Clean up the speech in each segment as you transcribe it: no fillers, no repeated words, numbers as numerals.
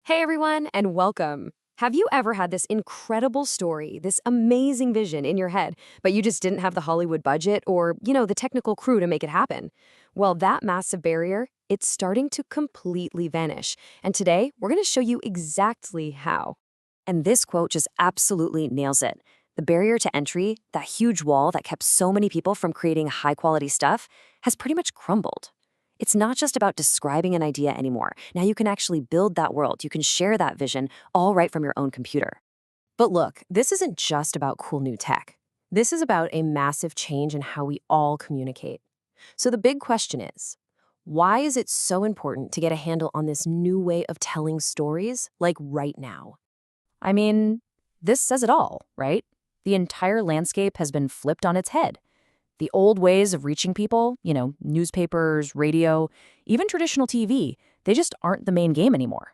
Hey everyone, and welcome. Have you ever had this incredible story, this amazing vision in your head, but you just didn't have the Hollywood budget or, the technical crew to make it happen? Well, that massive barrier, it's starting to completely vanish. And today, we're going to show you exactly how. And this quote just absolutely nails it. The barrier to entry, that huge wall that kept so many people from creating high quality stuff, has pretty much crumbled. It's not just about describing an idea anymore. Now you can actually build that world. You can share that vision all right from your own computer. But look, this isn't just about cool new tech. This is about a massive change in how we all communicate. So the big question is, why is it so important to get a handle on this new way of telling stories, like right now? I mean, this says it all, right? The entire landscape has been flipped on its head. The old ways of reaching people, newspapers, radio, even traditional TV, they just aren't the main game anymore.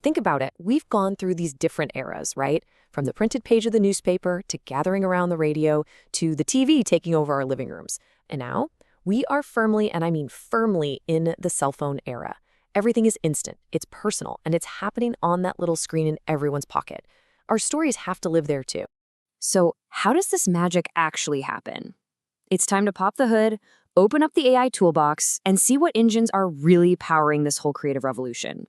Think about it. We've gone through these different eras, right? From the printed page of the newspaper to gathering around the radio to the TV taking over our living rooms. And now we are firmly, and I mean firmly, in the cell phone era. Everything is instant, it's personal, and it's happening on that little screen in everyone's pocket. Our stories have to live there too. So how does this magic actually happen? It's time to pop the hood, open up the AI toolbox, and see what engines are really powering this whole creative revolution.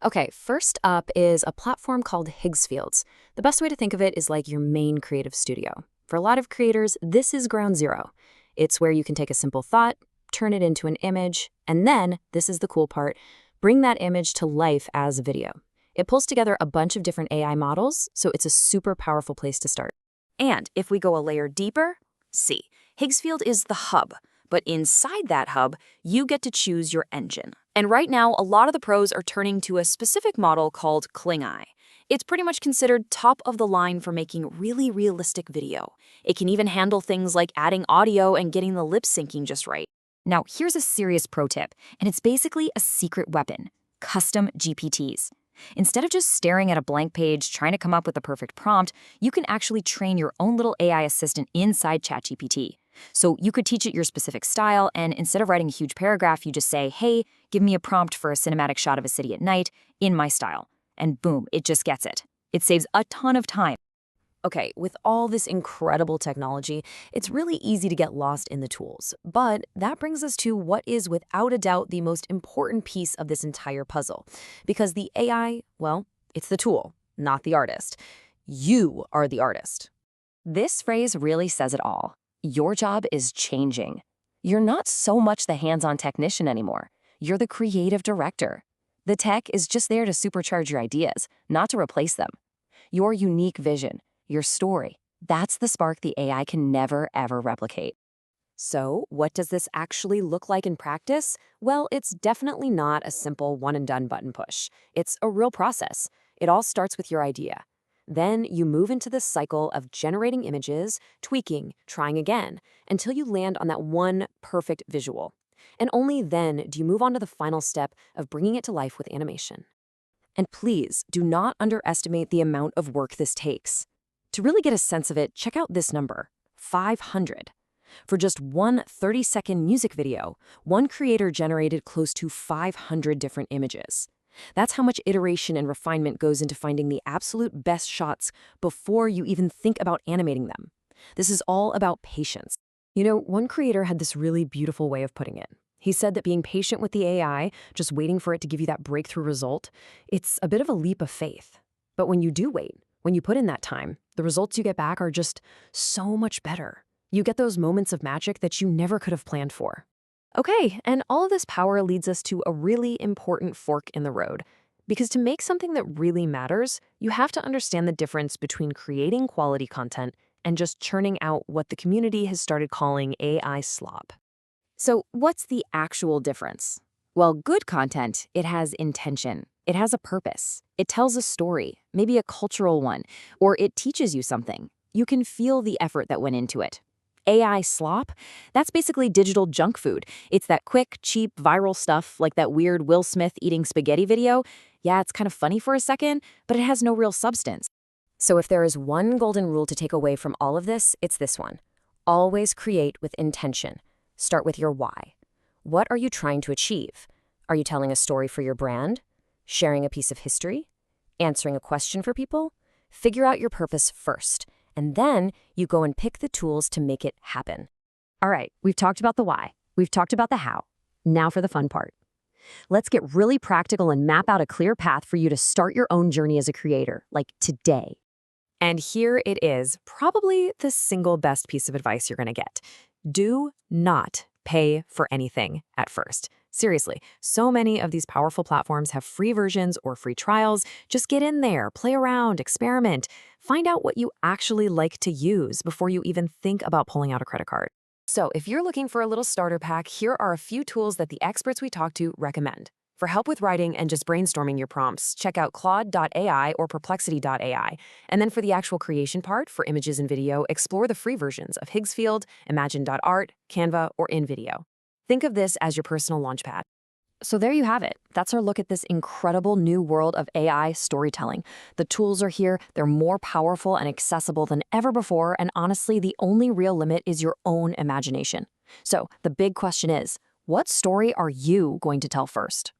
Okay, first up is a platform called Higgsfields. The best way to think of it is like your main creative studio. For a lot of creators, this is ground zero. It's where you can take a simple thought, turn it into an image, and then, this is the cool part, bring that image to life as a video. It pulls together a bunch of different AI models, so it's a super powerful place to start. And if we go a layer deeper, see, Higgsfield is the hub, but inside that hub, you get to choose your engine. And right now, a lot of the pros are turning to a specific model called Kling-Eye. It's pretty much considered top of the line for making really realistic video. It can even handle things like adding audio and getting the lip syncing just right. Now, here's a serious pro tip, and it's basically a secret weapon: custom GPTs. Instead of just staring at a blank page trying to come up with the perfect prompt, you can actually train your own little AI assistant inside ChatGPT. So you could teach it your specific style, and instead of writing a huge paragraph, you just say, hey, give me a prompt for a cinematic shot of a city at night in my style. And boom, it just gets it. It saves a ton of time. Okay, with all this incredible technology, it's really easy to get lost in the tools. But that brings us to what is without a doubt the most important piece of this entire puzzle. Because the AI, well, it's the tool, not the artist. You are the artist. This phrase really says it all. Your job is changing. You're not so much the hands-on technician anymore. You're the creative director. The tech is just there to supercharge your ideas, not to replace them. Your unique vision, your story, that's the spark the AI can never, ever replicate. So, what does this actually look like in practice? Well, it's definitely not a simple one-and-done button push. It's a real process. It all starts with your idea. Then you move into this cycle of generating images, tweaking, trying again, until you land on that one perfect visual. And only then do you move on to the final step of bringing it to life with animation. And please, do not underestimate the amount of work this takes. To really get a sense of it, check out this number, 500. For just one 30-second music video, one creator generated close to 500 different images. That's how much iteration and refinement goes into finding the absolute best shots before you even think about animating them. This is all about patience. One creator had this really beautiful way of putting it. He said that being patient with the AI, just waiting for it to give you that breakthrough result, it's a bit of a leap of faith. But when you do wait, when you put in that time, the results you get back are just so much better. You get those moments of magic that you never could have planned for. Okay, and all of this power leads us to a really important fork in the road. Because to make something that really matters, you have to understand the difference between creating quality content and just churning out what the community has started calling AI slop. So what's the actual difference? Well, good content, it has intention. It has a purpose. It tells a story, maybe a cultural one, or it teaches you something. You can feel the effort that went into it. AI slop, that's basically digital junk food. It's that quick, cheap, viral stuff like that weird Will Smith eating spaghetti video. Yeah, it's kind of funny for a second, but it has no real substance. So if there is one golden rule to take away from all of this, it's this one. Always create with intention. Start with your why. What are you trying to achieve? Are you telling a story for your brand? Sharing a piece of history? answering a question for people? Figure out your purpose first, and then you go and pick the tools to make it happen. All right, we've talked about the why. We've talked about the how. Now for the fun part. Let's get really practical and map out a clear path for you to start your own journey as a creator, like today. And here it is, probably the single best piece of advice you're going to get. Do not pay for anything at first. Seriously, so many of these powerful platforms have free versions or free trials. Just get in there, play around, experiment. Find out what you actually like to use before you even think about pulling out a credit card. So if you're looking for a little starter pack, here are a few tools that the experts we talk to recommend. For help with writing and just brainstorming your prompts, check out Claude.ai or Perplexity.ai. And then for the actual creation part, for images and video, explore the free versions of Higgsfield, Imagine.art, Canva, or InVideo. Think of this as your personal launchpad. So there you have it. That's our look at this incredible new world of AI storytelling. The tools are here, they're more powerful and accessible than ever before, and honestly, the only real limit is your own imagination. So the big question is, what story are you going to tell first?